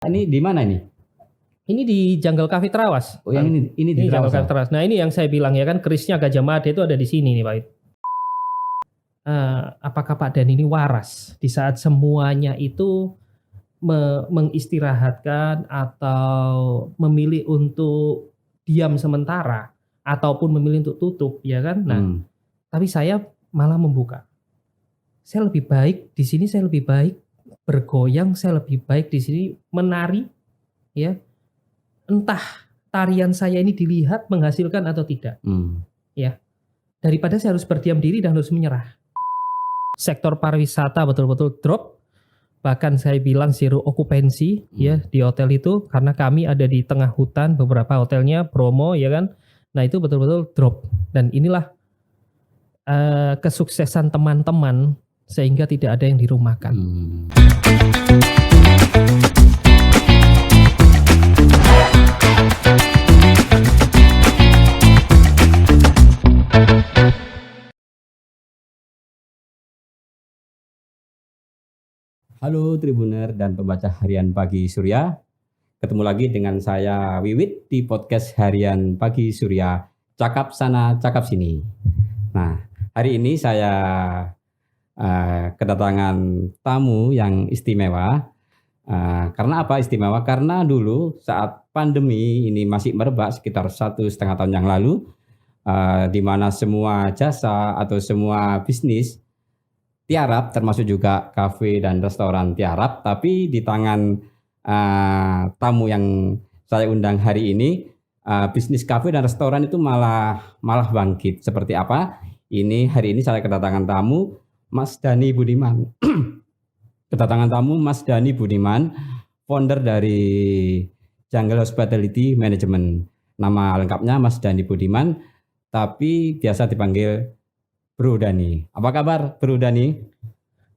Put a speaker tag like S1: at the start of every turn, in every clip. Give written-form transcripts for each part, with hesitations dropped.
S1: Ini di mana ini?
S2: Ini di Jungle Cafe Trawas.
S1: Oh, yang ini di
S2: Jungle
S1: Trawas.
S2: Cafe Trawas. Nah, ini yang saya bilang ya kan, kerisnya Gajah Mada itu ada di sini nih, Pak. Apakah Pak Dan ini waras di saat semuanya itu mengistirahatkan atau memilih untuk diam sementara ataupun memilih untuk tutup, ya kan? Nah, tapi saya malah membuka. Saya lebih baik di sini, saya lebih baik bergoyang, saya lebih baik di sini menari, ya. Entah tarian saya ini dilihat menghasilkan atau tidak, ya. Daripada saya harus berdiam diri dan harus menyerah. Sektor pariwisata betul-betul drop, bahkan saya bilang zero okupansi, ya, di hotel itu karena kami ada di tengah hutan, beberapa hotelnya Bromo, ya kan. Nah, itu betul-betul drop, dan inilah kesuksesan teman-teman sehingga tidak ada yang dirumahkan.
S1: Halo Tribuner dan pembaca harian Pagi Surya. Ketemu lagi dengan saya Wiwit di podcast harian Pagi Surya. Cakap sana, cakap sini. Nah, hari ini saya kedatangan tamu yang istimewa. Karena apa istimewa? Karena dulu saat pandemi ini masih merebak sekitar 1,5 tahun yang lalu, di mana semua jasa atau semua bisnis tiarap, termasuk juga kafe dan restoran tiarap, tapi di tangan tamu yang saya undang hari ini, bisnis kafe dan restoran itu malah bangkit. Seperti apa? Hari ini saya kedatangan tamu Mas Dhani Budiman. Kedatangan tamu Mas Dhani Budiman, founder dari Jungle Hospitality Management. Nama lengkapnya Mas Dhani Budiman, tapi biasa dipanggil Bro Dhani. Apa kabar Bro Dhani?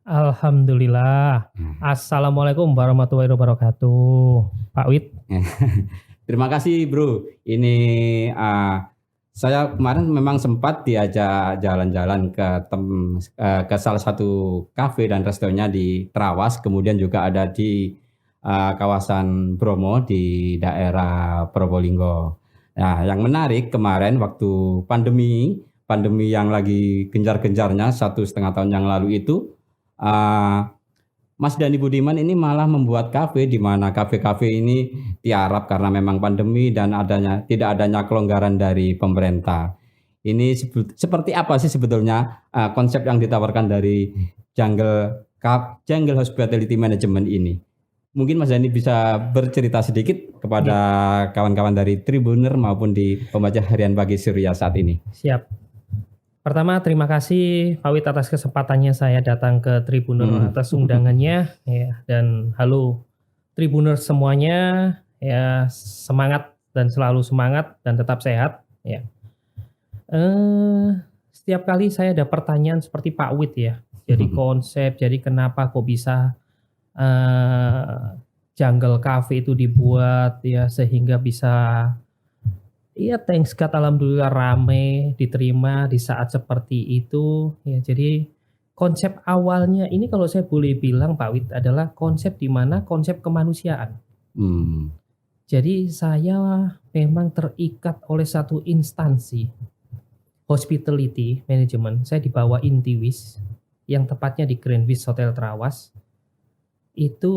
S2: Alhamdulillah. Assalamualaikum warahmatullahi wabarakatuh, Pak Wit.
S1: Terima kasih Bro. Ini saya kemarin memang sempat diajak jalan-jalan ke salah satu kafe dan restorannya di Trawas, kemudian juga ada di kawasan Bromo di daerah Probolinggo. Nah, yang menarik kemarin waktu pandemi yang lagi gencar-gencarnya 1,5 tahun yang lalu itu, Mas Dhani Budiman ini malah membuat kafe di mana kafe-kafe ini tiarap karena memang pandemi dan tidak adanya kelonggaran dari pemerintah. Ini seperti apa sih sebetulnya konsep yang ditawarkan dari Jungle Hospitality Management ini? Mungkin Mas Dhani bisa bercerita sedikit kepada kawan-kawan dari Tribuner maupun di pembaca harian Pagi Surya saat ini.
S2: Siap. Pertama, terima kasih Pak Wit atas kesempatannya saya datang ke Tribuner, atas undangannya, ya, dan halo Tribuner semuanya, ya, semangat dan selalu semangat dan tetap sehat, ya. Setiap kali saya ada pertanyaan seperti Pak Wit, ya, jadi konsep, jadi kenapa kok bisa Jungle Cafe itu dibuat, ya, sehingga bisa, iya, thanks God, alhamdulillah rame, diterima di saat seperti itu, ya. Jadi konsep awalnya ini kalau saya boleh bilang Pak Wit adalah konsep di mana konsep kemanusiaan. Jadi saya memang terikat oleh satu instansi hospitality management. Saya dibawa Intiwis yang tepatnya di Grand Wish Hotel Trawas. Itu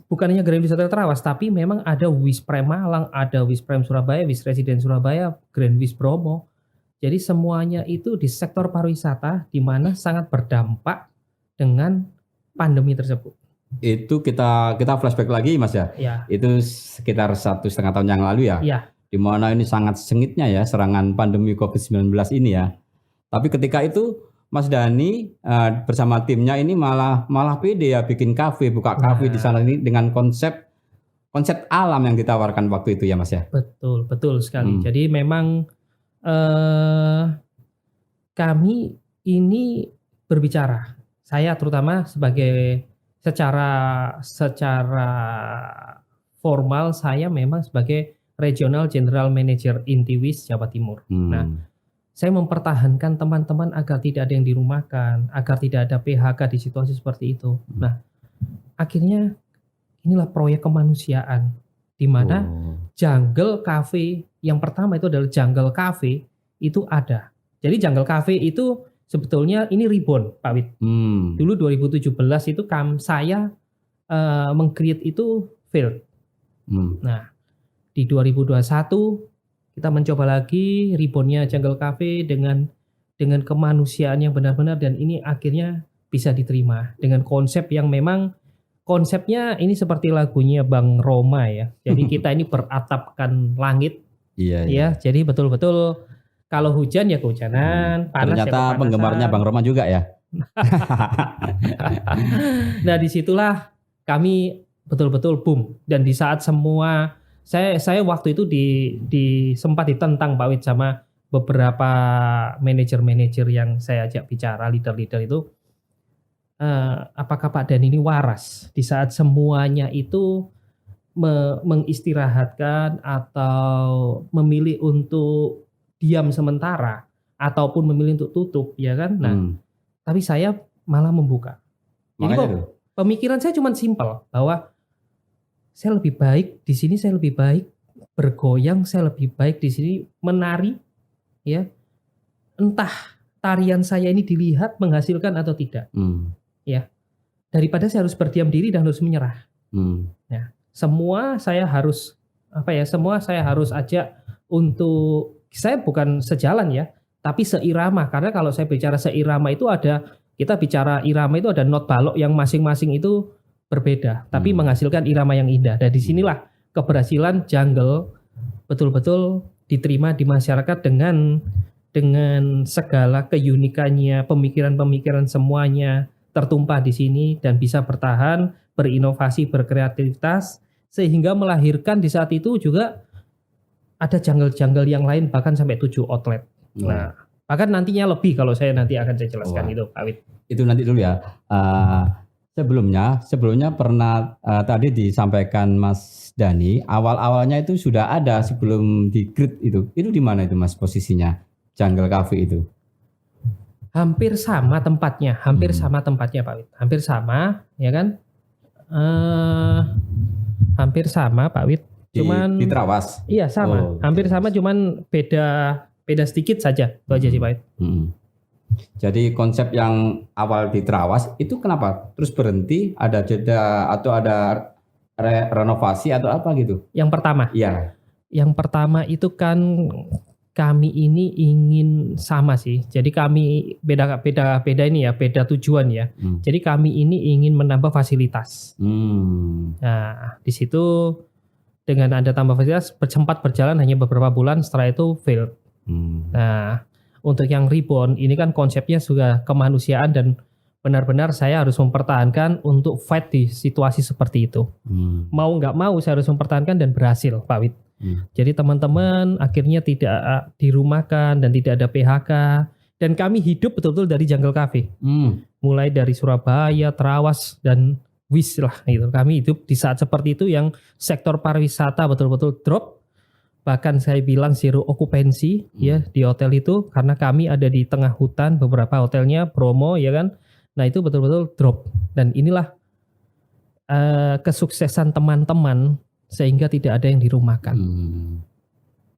S2: bukan hanya Grand Wish Hotel Trawas, tapi memang ada Wisprem Malang, ada Wisprem Surabaya, Wish Residence Surabaya, Grand Wish Bromo. Jadi semuanya itu di sektor pariwisata di mana sangat berdampak dengan pandemi tersebut.
S1: Itu kita flashback lagi Mas ya?
S2: Ya.
S1: Itu sekitar 1,5 tahun yang lalu ya?
S2: Ya.
S1: Di mana ini sangat sengitnya ya serangan pandemi COVID-19 ini ya. Tapi ketika itu Mas Dhani bersama timnya ini malah pede ya bikin kafe, buka kafe di sana ini dengan konsep alam yang ditawarkan waktu itu ya Mas ya.
S2: Betul sekali. Jadi memang kami ini berbicara, saya terutama sebagai secara formal saya memang sebagai Regional General Manager Intiwis Jawa Timur. Nah, saya mempertahankan teman-teman agar tidak ada yang dirumahkan, agar tidak ada PHK di situasi seperti itu. Nah, akhirnya inilah proyek kemanusiaan di mana
S1: Oh.
S2: Jungle Cafe yang pertama itu adalah Jungle Cafe itu ada. Jadi Jungle Cafe itu sebetulnya ini reborn, Pak Wid. Dulu 2017 itu saya meng-create itu failed. Nah, di 2021 kita mencoba lagi reborn-nya Jungle Cafe dengan kemanusiaan yang benar-benar, dan ini akhirnya bisa diterima dengan konsep yang memang konsepnya ini seperti lagunya Bang Roma ya. Jadi kita ini beratapkan langit.
S1: Iya.
S2: Ya, jadi betul-betul kalau hujan ya kehujanan, panas ya
S1: Ternyata
S2: kepanasan.
S1: penggemarnya Bang Roma juga ya.
S2: Nah, disitulah kami betul-betul boom. Dan di saat semua saya waktu itu sempat ditentang Pak Wid sama beberapa manajer-manajer yang saya ajak bicara, leader-leader itu, apakah Pak Dan ini waras di saat semuanya itu mengistirahatkan atau memilih untuk diam sementara ataupun memilih untuk tutup, ya kan? Nah, tapi saya malah membuka. Jadi pemikiran saya cuma simpel bahwa saya lebih baik di sini, saya lebih baik bergoyang, saya lebih baik di sini menari, ya. Entah tarian saya ini dilihat menghasilkan atau tidak, ya. Daripada saya harus berdiam diri dan harus menyerah. Nah, semua saya harus ajak untuk, saya bukan sejalan ya, tapi seirama. Karena kalau saya bicara seirama itu kita bicara irama itu ada not balok yang masing-masing itu berbeda, tapi menghasilkan irama yang indah. Dan disinilah keberhasilan Jungle betul-betul diterima di masyarakat dengan segala keunikannya, pemikiran-pemikiran semuanya tertumpah di sini dan bisa bertahan, berinovasi, berkreativitas, sehingga melahirkan di saat itu juga ada jungle-jungle yang lain bahkan sampai 7 outlet. Nah, bahkan nantinya lebih kalau saya nanti akan saya jelaskan itu, Pak Wid.
S1: Itu nanti dulu ya. Sebelumnya pernah tadi disampaikan Mas Dani, awal-awalnya itu sudah ada sebelum di grid itu. Itu di mana itu Mas posisinya Jungle Cafe itu?
S2: Hampir sama tempatnya Pak Wid. Hampir sama, ya kan? Hampir sama Pak Wid. Cuman
S1: di Trawas.
S2: Iya sama, hampir sama, cuman beda sedikit saja. Itu aja sih Pak Wid.
S1: Jadi konsep yang awal di Trawas itu kenapa terus berhenti? Ada jeda atau ada renovasi atau apa gitu?
S2: Yang pertama.
S1: Iya.
S2: Yang pertama itu kan kami ini ingin sama sih. Jadi kami beda ini ya, beda tujuan ya. Jadi kami ini ingin menambah fasilitas. Nah, di situ dengan ada tambah fasilitas sempat berjalan hanya beberapa bulan, setelah itu fail. Nah, untuk yang reborn ini kan konsepnya sudah kemanusiaan dan benar-benar saya harus mempertahankan untuk fight di situasi seperti itu. Mau nggak mau saya harus mempertahankan dan berhasil, Pak Wid. Jadi teman-teman akhirnya tidak dirumahkan dan tidak ada PHK, dan kami hidup betul-betul dari Jungle Cafe. Mulai dari Surabaya, Trawas dan Wis lah gitu. Kami hidup di saat seperti itu yang sektor pariwisata betul-betul drop. Bahkan saya bilang zero occupancy ya di hotel itu, karena kami ada di tengah hutan, beberapa hotelnya Bromo ya kan. Nah, itu betul-betul drop, dan inilah kesuksesan teman-teman sehingga tidak ada yang dirumahkan.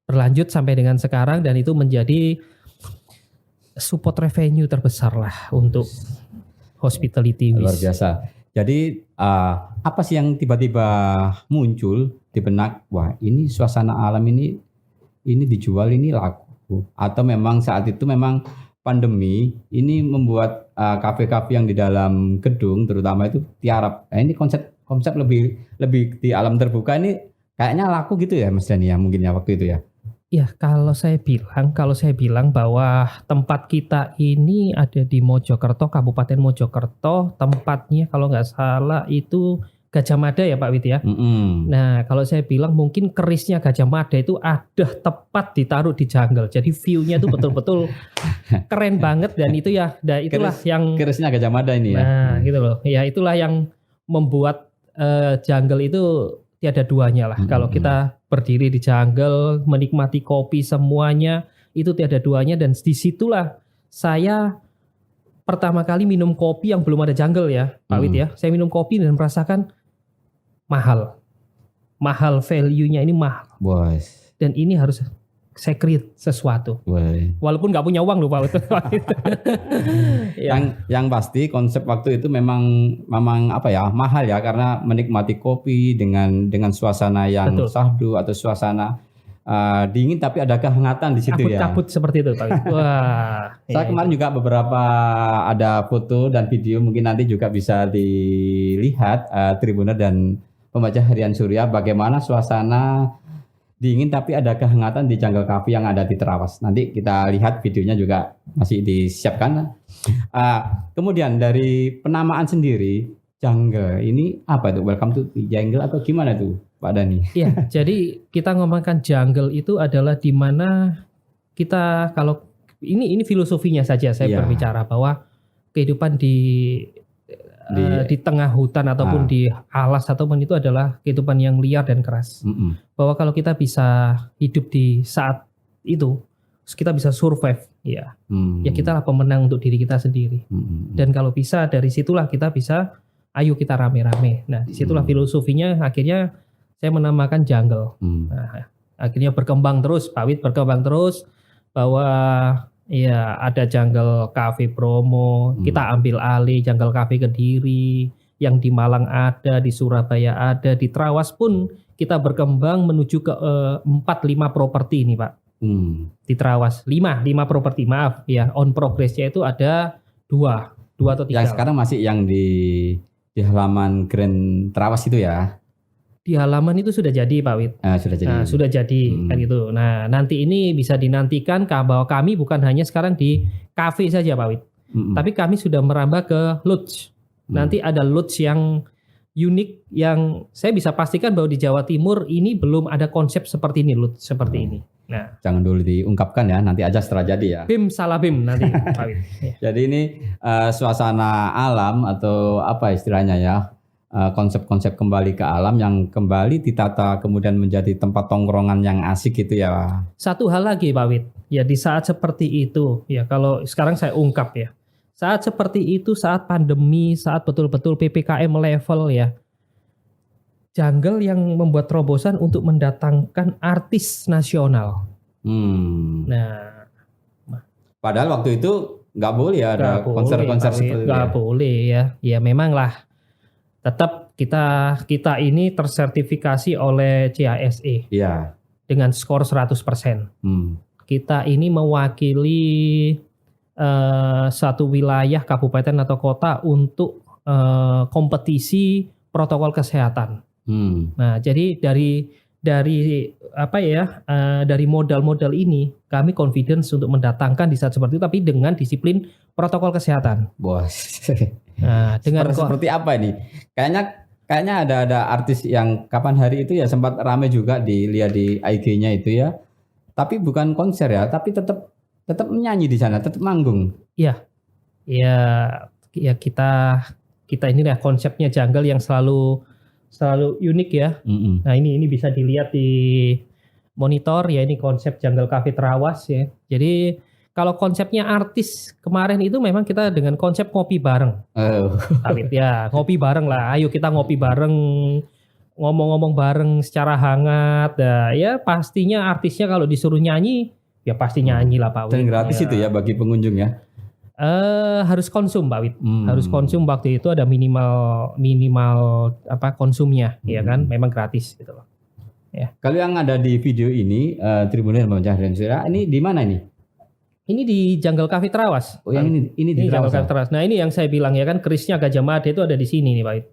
S2: Berlanjut sampai dengan sekarang, dan itu menjadi support revenue terbesar lah untuk hospitality.
S1: Luar biasa. Jadi apa sih yang tiba-tiba muncul di benak, wah ini suasana alam ini dijual, ini laku, atau memang saat itu memang pandemi ini membuat kafe-kafe yang di dalam gedung terutama itu tiarap. Nah, ini konsep lebih di alam terbuka ini kayaknya laku gitu ya Mas Dani ya, mungkin ya waktu itu ya.
S2: Ya, kalau saya bilang bahwa tempat kita ini ada di Mojokerto, Kabupaten Mojokerto, tempatnya kalau nggak salah itu Gajah Mada ya Pak Wid ya. Nah, kalau saya bilang mungkin kerisnya Gajah Mada itu ada tepat ditaruh di jungle. Jadi view-nya itu betul-betul keren banget, dan itu ya, itulah yang
S1: kerisnya Gajah Mada ini ya.
S2: Nah, gitu loh. Ya, itulah yang membuat jungle itu tiada duanya lah. Kalau kita berdiri di jungle, menikmati kopi semuanya, itu tiada duanya. Dan disitulah saya pertama kali minum kopi yang belum ada jungle ya Pak Wid ya. Saya minum kopi dan merasakan, mahal value-nya ini mahal,
S1: Bos.
S2: dan ini harus secret sesuatu.
S1: Boleh.
S2: Walaupun nggak punya uang loh Pak Wid. Ya,
S1: Yang pasti konsep waktu itu memang apa ya, mahal ya, karena menikmati kopi dengan suasana yang
S2: Betul.
S1: syahdu atau suasana dingin tapi ada kehangatan di situ ya.
S2: kabut-kabut seperti itu Pak Wid. Wah.
S1: Saya kemarin juga beberapa ada foto dan video, mungkin nanti juga bisa dilihat Tribuner dan pembaca harian Surya bagaimana suasana dingin tapi ada kehangatan di Jungle Cafe yang ada di Terawas. Nanti kita lihat videonya juga masih disiapkan. Kemudian dari penamaan sendiri, Jungle ini apa tuh? Welcome to the Jungle atau gimana tuh Pak Dani?
S2: Iya, jadi kita ngomongkan jungle itu adalah di mana kita, kalau ini filosofinya saja saya
S1: Iya.
S2: berbicara bahwa kehidupan di tengah hutan ataupun di alas ataupun itu adalah kehidupan yang liar dan keras. Bahwa kalau kita bisa hidup di saat itu, kita bisa survive, ya kita lah pemenang untuk diri kita sendiri. Dan kalau bisa dari situlah kita bisa, ayo kita rame-rame. Nah, disitulah filosofinya akhirnya saya menamakan jungle. Nah, akhirnya berkembang terus, Pak Wid, berkembang terus bahwa ya ada Jungle Cafe Bromo, kita ambil alih Jungle Cafe Kediri, yang di Malang ada, di Surabaya ada, di Trawas pun kita berkembang menuju ke 4-5 properti ini Pak. Di Trawas 5 properti, maaf ya, on progress-nya itu ada 2 atau 3.
S1: Yang sekarang masih yang di halaman Grand Trawas itu ya.
S2: Di halaman itu sudah jadi Pak Wid.
S1: Sudah jadi.
S2: Nah, sudah jadi kan gitu. Nah, nanti ini bisa dinantikan bahwa kami bukan hanya sekarang di kafe saja Pak Wid. Tapi kami sudah merambah ke lodge. Nanti ada lodge yang unik yang saya bisa pastikan bahwa di Jawa Timur ini belum ada konsep seperti ini, lodge seperti ini. Nah,
S1: jangan dulu diungkapkan ya, nanti aja setelah jadi ya.
S2: BIM salah BIM nanti Pak Wid. Ya.
S1: Jadi ini suasana alam atau apa istilahnya ya, konsep-konsep kembali ke alam yang kembali ditata kemudian menjadi tempat tongkrongan yang asik gitu ya.
S2: Satu hal lagi Pak Wid, ya di saat seperti itu ya, kalau sekarang saya ungkap ya, saat seperti itu, saat pandemi, saat betul-betul PPKM level ya, Jungle yang membuat terobosan untuk mendatangkan artis nasional. Nah,
S1: padahal waktu itu nggak boleh ya ada konser-konser seperti itu.
S2: Nggak boleh ya, ya memang lah. Tetap kita ini tersertifikasi oleh CASE.
S1: Iya.
S2: Dengan skor 100%. Kita ini mewakili satu wilayah, kabupaten atau kota untuk kompetisi protokol kesehatan. Nah, jadi dari apa ya, dari modal-modal ini kami confidence untuk mendatangkan di saat seperti itu, tapi dengan disiplin protokol kesehatan.
S1: Bos.
S2: Nah, dengan
S1: seperti apa ini? Kayaknya ada artis yang kapan hari itu ya sempat rame juga dilihat di IG-nya itu ya. Tapi bukan konser ya, tapi tetap menyanyi di sana, tetap manggung.
S2: Iya. Ya kita ini lah konsepnya Jungle yang selalu unik ya. Nah, ini bisa dilihat di monitor ya, ini konsep Jungle Cafe Terawas ya. Jadi kalau konsepnya artis kemarin itu memang kita dengan konsep ngopi bareng. Ya, ngopi bareng lah. Ayo kita ngopi bareng, ngomong-ngomong bareng secara hangat. Nah, ya pastinya artisnya kalau disuruh nyanyi, ya pasti nyanyi lah Pak Wid.
S1: Dan gratis itu ya bagi pengunjung ya?
S2: Harus konsum Pak Wid. Harus konsum, waktu itu ada minimal apa konsumnya, ya kan? Memang gratis gitu loh. Ya.
S1: Kalau yang ada di video ini, Tribuner Membaca Harian Surya, ini di mana ini?
S2: Ini di Jungle Cafe Terawas.
S1: Oh, yang ini di
S2: Jungle Cafe Terawas. Nah, ini yang saya bilang ya kan, kerisnya Gajah Mada itu ada di sini nih Pak Wid.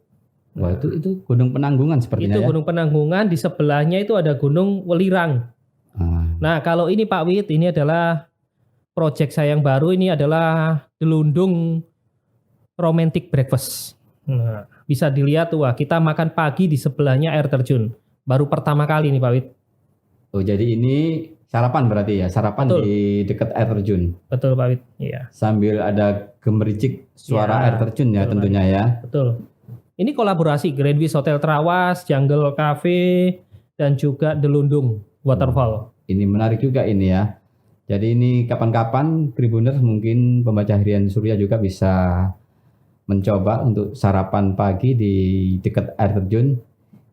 S1: Wah, itu Gunung Penanggungan sepertinya
S2: itu
S1: ya.
S2: Gunung Penanggungan, di sebelahnya itu ada Gunung Welirang. Nah, kalau ini Pak Wid, ini adalah proyek saya yang baru, ini adalah Delundung Romantic Breakfast. Nah, bisa dilihat tuh, kita makan pagi di sebelahnya air terjun. Baru pertama kali nih Pak Wid.
S1: Oh, jadi ini sarapan berarti ya, sarapan
S2: Betul.
S1: di dekat air terjun.
S2: Betul Pak Wid. Iya.
S1: Sambil ada gemericik suara air terjun ya,
S2: betul,
S1: tentunya ya.
S2: Betul. Ini kolaborasi Grand Wish Hotel Terawas, Jungle Cafe, dan juga Delundung Waterfall.
S1: Ini menarik juga ini ya. Jadi ini kapan-kapan Tribuners mungkin pembaca harian Surya juga bisa mencoba untuk sarapan pagi di dekat air terjun.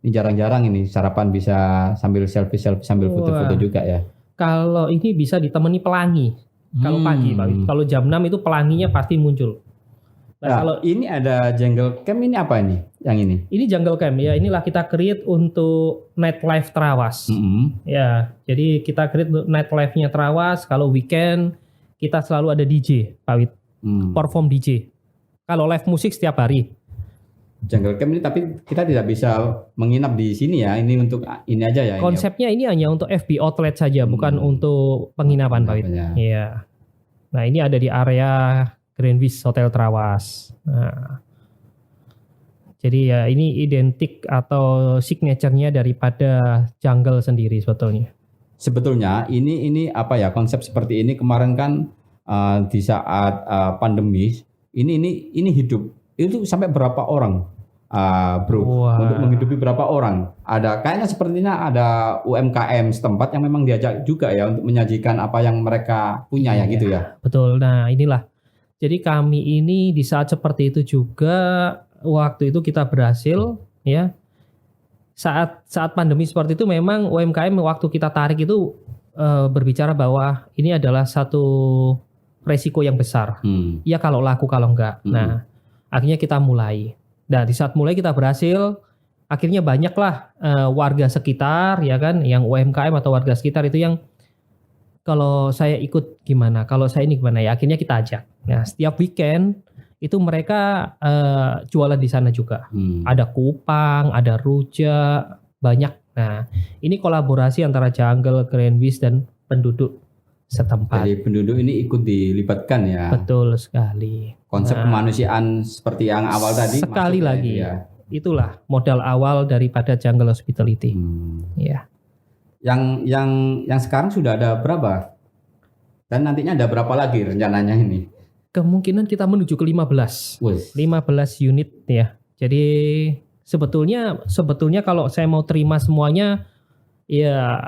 S1: Ini jarang-jarang ini sarapan bisa sambil selfie sambil foto-foto
S2: Wah.
S1: juga ya.
S2: Kalau ini bisa ditemani pelangi. Kalau pagi, Pak Wid. Kalau jam 6 itu pelanginya pasti muncul. Nah,
S1: Nah,
S2: kalau
S1: ini ada jungle camp, ini apa ini? Yang ini?
S2: jungle camp ya, inilah kita create untuk nightlife Trawas. Ya, jadi kita create nightlife-nya Trawas. Kalau weekend kita selalu ada DJ, Pak Wid. Perform DJ. Kalau live musik setiap hari.
S1: Jungle camp ini tapi kita tidak bisa menginap di sini ya. Ini untuk ini aja ya.
S2: Konsepnya ini hanya untuk FB outlet saja, bukan untuk penginapan, Pak Wid. Iya. Nah, ini ada di area Grand Wish Hotel Trawas. Nah, jadi ya ini identik atau signature-nya daripada jungle sendiri sebetulnya.
S1: Sebetulnya ini apa ya, konsep seperti ini kemarin kan di saat pandemi ini hidup. Itu sampai berapa orang? Bro,
S2: Wah.
S1: untuk menghidupi berapa orang? Ada kayaknya sepertinya ada UMKM setempat yang memang diajak juga ya untuk menyajikan apa yang mereka punya ya gitu ya.
S2: Betul. Nah, inilah. Jadi kami ini di saat seperti itu juga waktu itu kita berhasil ya. Saat pandemi seperti itu memang UMKM waktu kita tarik itu berbicara bahwa ini adalah satu resiko yang besar. Ya kalau laku kalau enggak. Nah, akhirnya kita mulai. Nah, di saat mulai kita berhasil, akhirnya banyaklah warga sekitar ya kan, yang UMKM atau warga sekitar itu yang kalau saya ikut gimana, kalau saya ini gimana ya, akhirnya kita ajak. Nah, setiap weekend itu mereka jualan di sana juga. Ada kupang, ada rujak, banyak. Nah, ini kolaborasi antara Jungle, Grand Wish dan penduduk setempat.
S1: Jadi penduduk ini ikut dilibatkan ya.
S2: Betul sekali.
S1: Konsep kemanusiaan seperti yang awal tadi.
S2: Sekali lagi,
S1: ya.
S2: Itulah modal awal daripada Jungle Hospitality. Ya.
S1: Yang sekarang sudah ada berapa? Dan nantinya ada berapa lagi rencananya ini?
S2: Kemungkinan kita menuju ke 15. 15 unit ya. Jadi sebetulnya kalau saya mau terima semuanya ya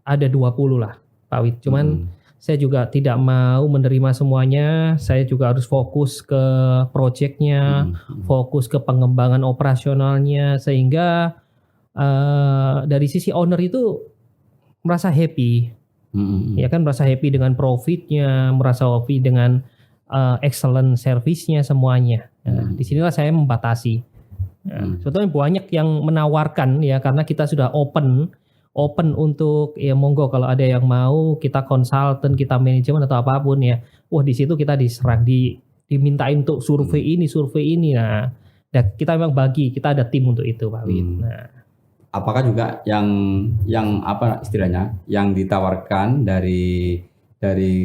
S2: ada 20 lah, Pak Wid. Cuman saya juga tidak mau menerima semuanya. Saya juga harus fokus ke proyeknya, fokus ke pengembangan operasionalnya, sehingga dari sisi owner itu merasa happy, ya kan, merasa happy dengan profitnya, merasa happy dengan excellent service-nya semuanya. Nah, disinilah saya membatasi. Sebetulnya banyak yang menawarkan ya, karena kita sudah open untuk ya monggo kalau ada yang mau, kita konsultan, kita manajemen atau apapun ya. Wah, di situ kita diserang, dimintain untuk survei ini. Nah, kita memang kita ada tim untuk itu, Pak Wid. Nah,
S1: apakah juga yang apa istilahnya, yang ditawarkan dari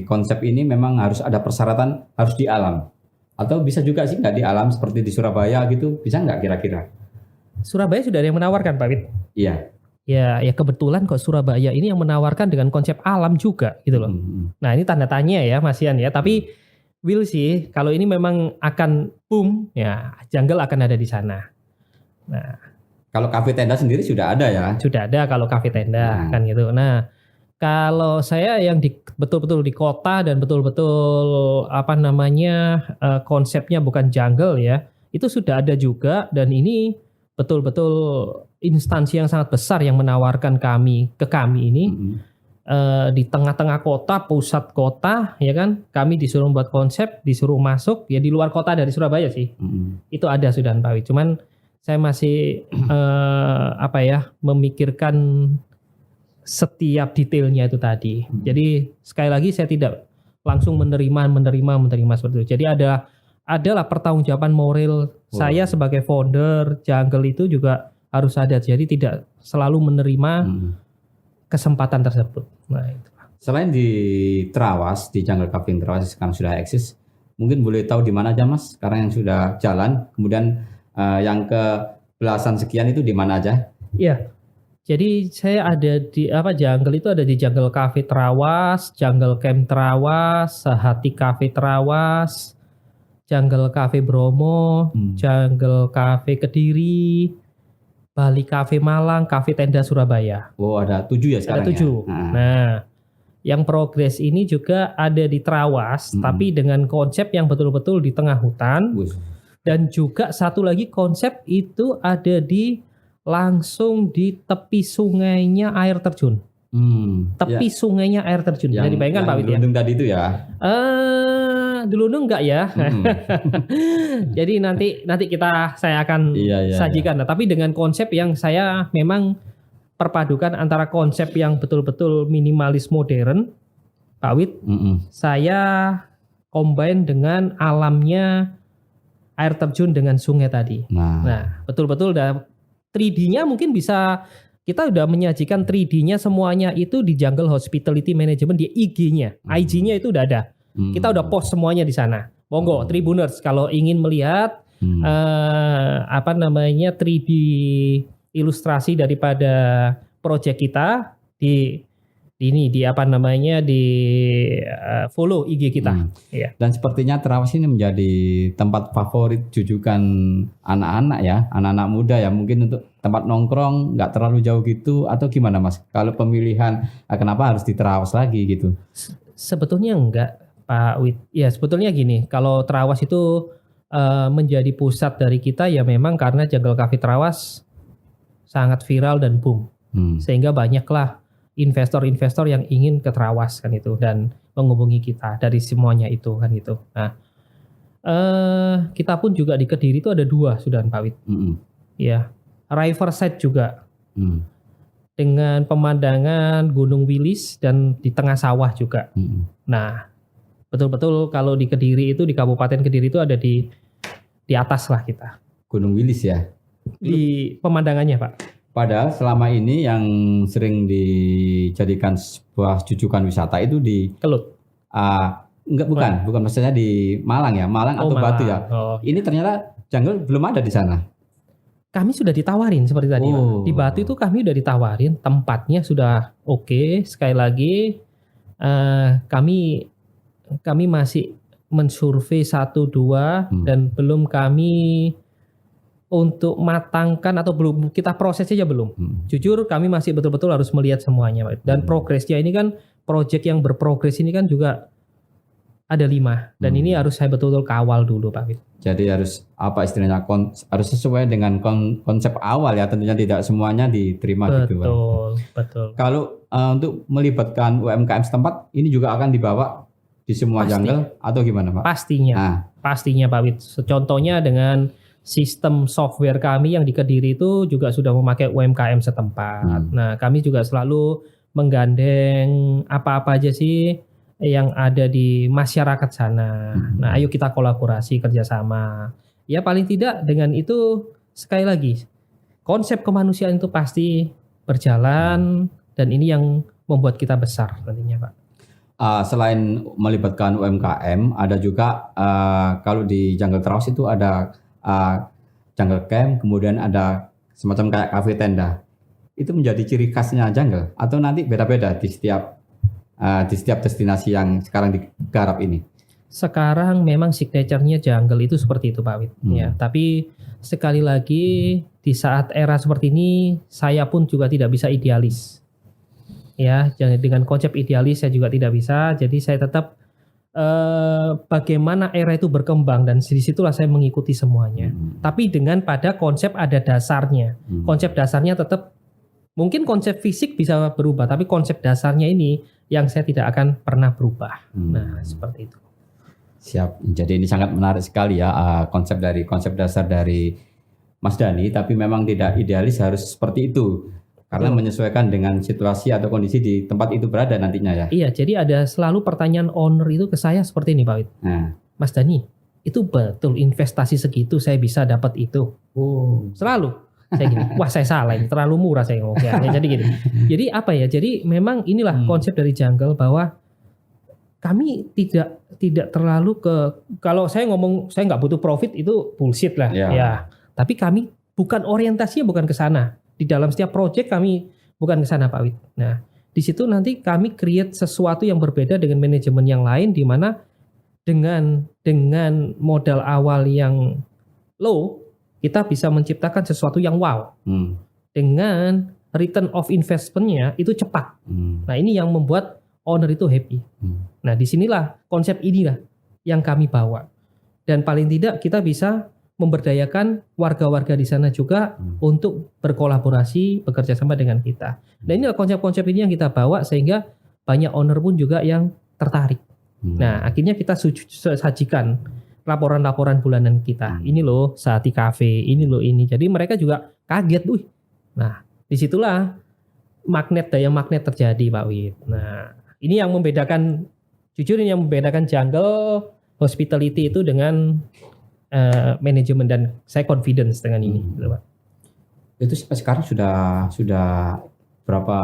S1: konsep ini memang harus ada persyaratan, harus di alam, atau bisa juga sih nggak di alam seperti di Surabaya gitu, bisa nggak kira-kira?
S2: Surabaya sudah ada yang menawarkan, Pak Wid.
S1: Iya.
S2: Ya kebetulan kok Surabaya ini yang menawarkan dengan konsep alam juga gitu loh. Nah, ini tanda tanya ya, Mas Ian ya. Tapi will sih kalau ini memang akan boom ya, Jungle akan ada di sana. Nah,
S1: kalau kafe tenda sendiri sudah ada ya?
S2: Sudah ada kalau kafe tenda kan gitu. Nah, kalau saya yang betul-betul di kota dan betul-betul konsepnya bukan jungle ya, itu sudah ada juga, dan ini betul-betul instansi yang sangat besar yang menawarkan ke kami ini di tengah-tengah kota, pusat kota ya kan, kami disuruh membuat konsep, disuruh masuk ya di luar kota dari Surabaya sih. Itu ada sudah, Pak Wid. Cuman saya masih memikirkan setiap detailnya itu tadi. Jadi sekali lagi saya tidak langsung menerima seperti itu. Jadi adalah pertanggungjawaban moral saya sebagai founder Jungle itu juga harus ada. Jadi tidak selalu menerima kesempatan tersebut. Nah, itu.
S1: Selain di Trawas, di Jungle Cafe Trawas sekarang sudah eksis, mungkin boleh tahu di mana aja, Mas? Sekarang yang sudah jalan, kemudian yang ke belasan sekian itu di mana aja?
S2: Iya. Jadi saya ada di Jungle itu ada di Jungle Cafe Trawas, Jungle Camp Trawas, Sehati Cafe Trawas, Jungle Cafe Bromo, Jungle Cafe Kediri, Bali Cafe Malang, Cafe Tenda Surabaya.
S1: Oh, ada 7 ya sekarang?
S2: Ada 7.
S1: Ya?
S2: Nah, yang progres ini juga ada di Trawas, tapi dengan konsep yang betul-betul di tengah hutan. Dan juga satu lagi konsep itu ada di langsung di tepi sungainya air terjun. Tepi sungainya air terjun. Bisa dibayangkan Pak Wid ya.
S1: Delundung tadi itu ya.
S2: Delundung enggak ya? Jadi nanti saya akan sajikan. Nah, tapi dengan konsep yang saya memang perpadukan antara konsep yang betul-betul minimalis modern, Pak Wid. Saya combine dengan alamnya air terjun dengan sungai tadi. Nah betul-betul 3D-nya mungkin bisa. Kita udah menyajikan 3D-nya semuanya itu di Jungle Hospitality Management di IG-nya. IG-nya itu udah ada. Kita udah post semuanya di sana. Monggo Tribuners kalau ingin melihat 3D ilustrasi daripada proyek kita di follow IG kita. Ya.
S1: Dan sepertinya Trawas ini menjadi tempat favorit jujukan anak-anak ya, anak-anak muda ya, mungkin untuk tempat nongkrong nggak terlalu jauh gitu atau gimana Mas? Kalau pemilihan kenapa harus di Trawas lagi gitu?
S2: Sebetulnya enggak Pak Wid. Ya sebetulnya gini, kalau Trawas itu menjadi pusat dari kita ya memang karena Jungle Cafe Trawas sangat viral dan boom. Sehingga banyaklah investor-investor yang ingin ke Trawas kan itu dan menghubungi kita dari semuanya itu kan gitu. Nah, kita pun juga di Kediri itu ada 2 sudah Pak Wid. Ya, Riverside juga dengan pemandangan Gunung Wilis dan di tengah sawah juga. Nah, betul-betul kalau di Kediri itu di Kabupaten Kediri itu ada di atas lah kita.
S1: Gunung Wilis ya.
S2: Di pemandangannya Pak.
S1: Padahal selama ini yang sering dijadikan sebuah jujukan wisata itu di
S2: Kelut.
S1: Bukan maksudnya di Malang ya, Malang atau Malang. Batu ya. Ini ternyata Jungle belum ada di sana.
S2: Kami sudah ditawarin seperti tadi Pak. Di Batu itu kami sudah ditawarin, tempatnya sudah oke. Sekali lagi kami masih mensurvei 1-2 dan belum kami untuk matangkan atau belum kita proses aja belum. Jujur kami masih betul-betul harus melihat semuanya Pak. Dan progresnya ini kan proyek yang berprogres ini kan juga ada 5 dan ini harus saya betul-betul kawal dulu Pak Wid.
S1: Jadi harus istilahnya harus sesuai dengan konsep awal ya, tentunya tidak semuanya diterima gitu.
S2: Betul.
S1: Kalau untuk melibatkan UMKM setempat ini juga akan dibawa di semua jungle atau gimana Pak?
S2: Pastinya Pak Wid. Contohnya dengan sistem software kami yang di Kediri itu juga sudah memakai UMKM setempat. Nah, kami juga selalu menggandeng apa-apa aja sih yang ada di masyarakat sana. Nah, ayo kita kolaborasi kerjasama. Ya paling tidak dengan itu sekali lagi konsep kemanusiaan itu pasti berjalan dan ini yang membuat kita besar nantinya Pak.
S1: Selain melibatkan UMKM, ada juga kalau di Jungle Trawas itu ada jungle camp, kemudian ada semacam kayak kafe tenda. Itu menjadi ciri khasnya Jungle atau nanti beda-beda di setiap destinasi yang sekarang digarap ini?
S2: Sekarang memang signature-nya Jungle itu seperti itu Pak Wid. Ya, tapi sekali lagi di saat era seperti ini saya pun juga tidak bisa idealis. Ya, dengan konsep idealis saya juga tidak bisa. Jadi saya tetap bagaimana era itu berkembang dan disitulah saya mengikuti semuanya. Tapi dengan pada konsep ada dasarnya. Konsep dasarnya tetap mungkin konsep fisik bisa berubah, tapi konsep dasarnya ini yang saya tidak akan pernah berubah. Nah seperti itu.
S1: Siap. Jadi ini sangat menarik sekali ya konsep dasar dari Mas Dhani. Tapi memang tidak idealis harus seperti itu. Karena menyesuaikan dengan situasi atau kondisi di tempat itu berada nantinya ya.
S2: Iya, jadi ada selalu pertanyaan owner itu ke saya seperti ini Pak Wid. Mas Dhani, itu betul investasi segitu saya bisa dapat itu? Selalu. Saya gini, wah saya salah ini, terlalu murah saya ngomong. Ya, jadi gini. Jadi apa ya? Jadi memang inilah konsep dari Jungle bahwa kami tidak terlalu kalau saya ngomong saya nggak butuh profit itu bullshit lah. Ya. Tapi kami orientasinya bukan ke sana. Di dalam setiap proyek kami bukan ke sana Pak Wid. Nah, di situ nanti kami create sesuatu yang berbeda dengan manajemen yang lain di mana dengan modal awal yang low kita bisa menciptakan sesuatu yang wow. Dengan return of investment-nya itu cepat. Nah, ini yang membuat owner itu happy. Nah, disinilah konsep inilah yang kami bawa. Dan paling tidak kita bisa memberdayakan warga-warga di sana juga untuk berkolaborasi, bekerja sama dengan kita. Dan ini konsep-konsep ini yang kita bawa sehingga banyak owner pun juga yang tertarik. Nah, akhirnya kita sajikan laporan-laporan bulanan kita. Ini loh Sehati Cafe, ini loh ini. Jadi mereka juga kaget, Nah, disitulah daya magnet terjadi, Pak Wid. Nah, ini yang membedakan, jujur ini yang membedakan Jungle Hospitality itu dengan manajemen, dan saya confidence dengan ini. Gitu, Pak.
S1: Itu sekarang sudah berapa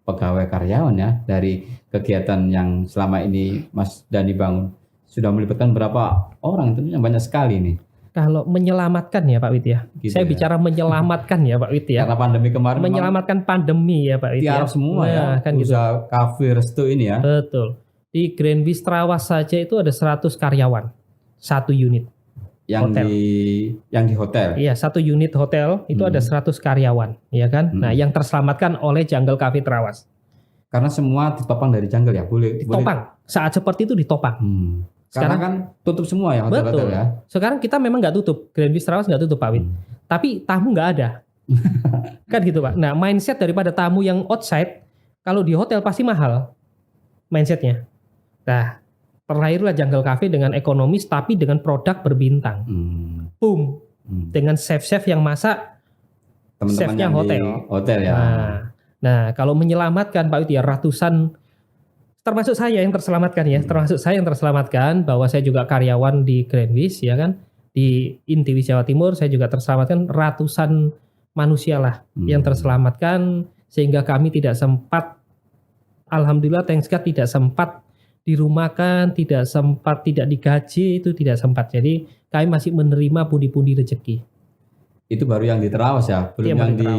S1: pegawai karyawan ya dari kegiatan yang selama ini Mas Dani bangun? Sudah melibatkan berapa orang? Itu banyak sekali nih.
S2: Kalau menyelamatkan ya Pak Wid ya.
S1: Gitu
S2: Saya
S1: ya.
S2: bicara menyelamatkan ya Pak Wid ya.
S1: Karena pandemi kemarin
S2: Menyelamatkan pandemi ya Pak Wid ya.
S1: tiarap semua ya.
S2: Kan gitu.
S1: Usaha kafe, resto ini ya.
S2: Betul. Di Grand Trawas saja itu ada 100 karyawan. Satu unit.
S1: Yang di hotel.
S2: Iya, satu unit hotel itu ada 100 karyawan, ya kan? Nah, yang terselamatkan oleh Jungle Cafe Trawas.
S1: Karena semua ditopang dari Jungle ya, boleh.
S2: Ditopang. Saat seperti itu ditopang.
S1: Karena kan tutup semua ya hotel-hotel ya.
S2: Sekarang kita memang nggak tutup, Grand Trawas nggak tutup Pak Wid. Tapi tamu nggak ada. Kan gitu Pak. Nah, mindset daripada tamu yang outside, kalau di hotel pasti mahal mindsetnya. Nah, terlahirlah Jungle Cafe dengan ekonomis tapi dengan produk berbintang. Boom. Dengan chef-chef yang masak, chefnya
S1: hotel ya.
S2: Nah, kalau menyelamatkan Pak Wid ya ratusan, termasuk saya yang terselamatkan ya, termasuk saya yang terselamatkan, bahwa saya juga karyawan di Grand Wish ya kan, di Intiwis Jawa Timur saya juga terselamatkan, ratusan manusia lah yang terselamatkan, sehingga kami tidak sempat, alhamdulillah thanks God tidak sempat dirumahkan, tidak sempat tidak digaji, itu tidak sempat. Jadi kami masih menerima pundi-pundi rezeki.
S1: Itu baru yang di Trawas ya, belum yang di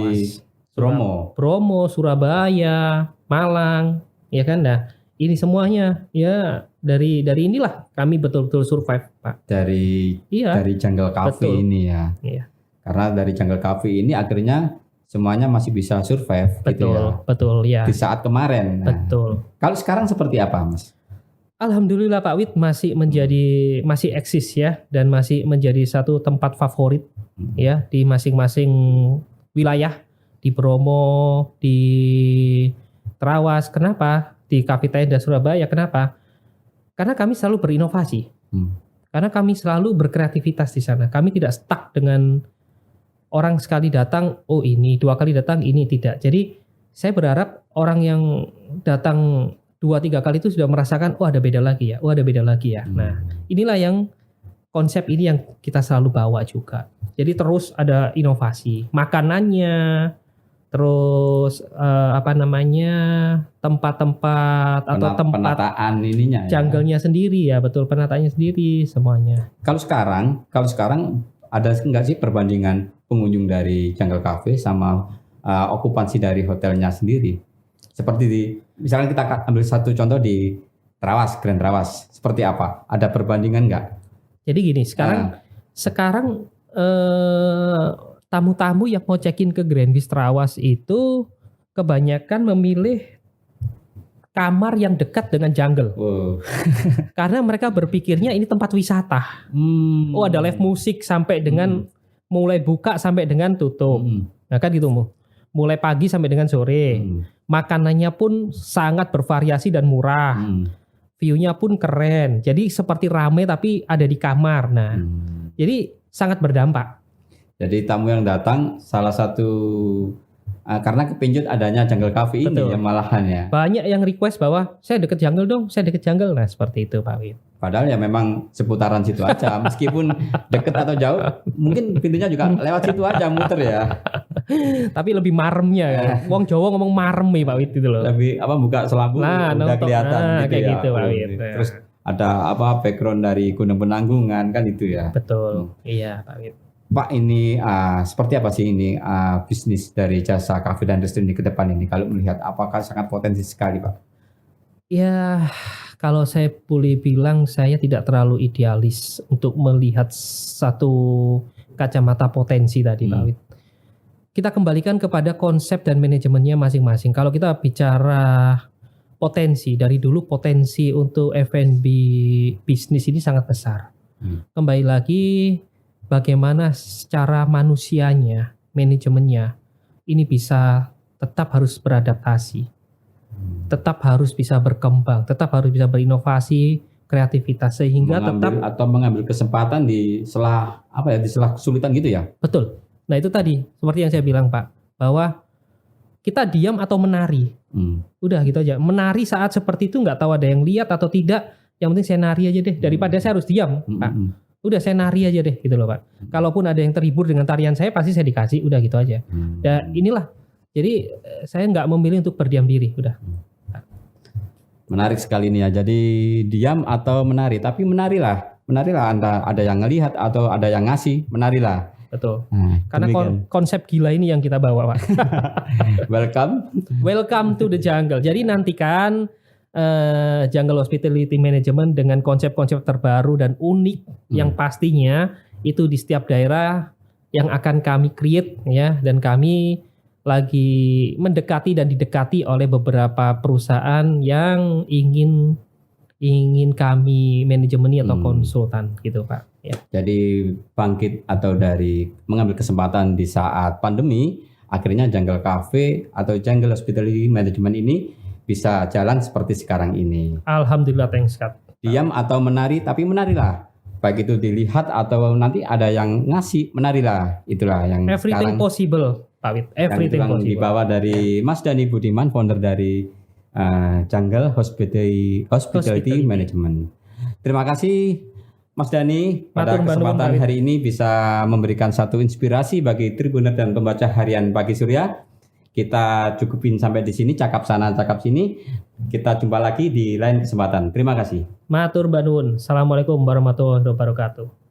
S1: Bromo.
S2: Bromo, Surabaya, Malang, ya kan? Nah, ini semuanya ya dari inilah kami betul-betul survive, Pak. Dari
S1: Jungle Cafe ini ya.
S2: Iya.
S1: Karena dari Jungle Cafe ini akhirnya semuanya masih bisa survive.
S2: Betul,
S1: gitu ya.
S2: Betul ya.
S1: Di saat kemarin. Nah,
S2: betul.
S1: Kalau sekarang seperti apa, Mas?
S2: Alhamdulillah Pak Wid masih eksis ya, dan masih menjadi satu tempat favorit ya di masing-masing wilayah, di Bromo, di Trawas. Kenapa? Di Cafe Tenda Surabaya. Kenapa? Karena kami selalu berinovasi. Karena kami selalu berkreativitas di sana. Kami tidak stuck dengan orang sekali datang, oh ini, 2 kali datang, ini tidak. Jadi saya berharap orang yang datang 2-3 kali itu sudah merasakan, oh ada beda lagi ya, oh ada beda lagi ya. Nah, inilah yang konsep ini yang kita selalu bawa juga. Jadi terus ada inovasi, makanannya, terus tempat-tempat atau tempat
S1: penataan ininya ya.
S2: Jungle-nya sendiri ya, betul, penataannya sendiri semuanya.
S1: Kalau sekarang ada nggak sih perbandingan pengunjung dari Jungle Cafe sama okupansi dari hotelnya sendiri? Seperti misalnya kita ambil satu contoh di Trawas, Grand Trawas, seperti apa? Ada perbandingan nggak?
S2: Jadi gini, sekarang tamu-tamu yang mau check-in ke Grand Wish Trawas itu kebanyakan memilih kamar yang dekat dengan jungle. Karena mereka berpikirnya ini tempat wisata. Oh ada live musik sampai dengan mulai buka sampai dengan tutup. Nah kan gitu, mulai pagi sampai dengan sore. Makanannya pun sangat bervariasi dan murah. View-nya pun keren. Jadi seperti rame tapi ada di kamar. Nah, jadi sangat berdampak.
S1: Jadi tamu yang datang salah satu karena kepincut adanya Jungle Cafe ini ya malahan ya.
S2: Banyak yang request bahwa saya deket jungle dong, saya deket jungle. Nah seperti itu Pak Wid.
S1: Padahal ya memang seputaran situ aja, meskipun deket atau jauh, mungkin pintunya juga lewat situ aja muter ya.
S2: Tapi lebih maremnya ya. Wong Jawa ngomong marem ya Pak Wid itu loh.
S1: Lebih buka selambu udah kelihatan gitu
S2: kayak
S1: ya.
S2: gitu Pak Wid.
S1: Terus ada background dari Gunung Penanggungan kan itu ya.
S2: Betul. Iya Pak Wid.
S1: Pak ini seperti apa sih ini bisnis dari jasa kafe dan resto ini ke depan ini? Kalau melihat apakah sangat potensi sekali Pak?
S2: Ya kalau saya boleh bilang saya tidak terlalu idealis untuk melihat satu kacamata potensi tadi Pak Wid. Kita kembalikan kepada konsep dan manajemennya masing-masing. Kalau kita bicara potensi, dari dulu potensi untuk F&B bisnis ini sangat besar. Kembali lagi bagaimana secara manusianya, manajemennya ini bisa tetap harus beradaptasi, tetap harus bisa berkembang, tetap harus bisa berinovasi, kreativitas sehingga
S1: mengambil kesempatan di sela di sela kesulitan gitu ya.
S2: Betul. Nah itu tadi seperti yang saya bilang Pak, bahwa kita diam atau menari. Udah gitu aja. Menari saat seperti itu nggak tahu ada yang lihat atau tidak. Yang penting saya nari aja deh. Daripada saya harus diam, Pak. Udah saya nari aja deh gitu loh Pak. Kalaupun ada yang terhibur dengan tarian saya pasti saya dikasih. Udah gitu aja. Dan inilah. Jadi saya nggak memilih untuk berdiam diri. Udah.
S1: Menarik sekali nih ya. Jadi diam atau menari. Tapi menarilah. Menarilah ada yang ngelihat atau ada yang ngasih. Menarilah.
S2: Betul. Karena konsep gila ini yang kita bawa, Pak. Welcome to the jungle. Jadi nantikan Jungle Hospitality Management dengan konsep-konsep terbaru dan unik yang pastinya itu di setiap daerah yang akan kami create ya, dan kami lagi mendekati dan didekati oleh beberapa perusahaan yang ingin kami manajemeni atau konsultan gitu Pak. Ya.
S1: Jadi bangkit atau dari mengambil kesempatan di saat pandemi, akhirnya Jungle Cafe atau Jungle Hospitality Management ini bisa jalan seperti sekarang ini.
S2: Alhamdulillah, thanks God.
S1: Diam atau menari, tapi menarilah. Baik itu dilihat atau nanti ada yang ngasih, menarilah. Itulah yang
S2: everything
S1: sekarang
S2: possible, Pak Wit. Everything
S1: yang
S2: possible.
S1: Dibawa dari Mas Dhani Budiman, founder dari Jungle Hospitality Management. Terima kasih Mas Dhani pada kesempatan hari ini bisa memberikan satu inspirasi bagi Tribuner dan pembaca harian Pagi Surya. Kita cukupin sampai di sini, cakap sana cakap sini. Kita jumpa lagi di lain kesempatan. Terima kasih.
S2: Matur banun. Assalamualaikum warahmatullahi wabarakatuh.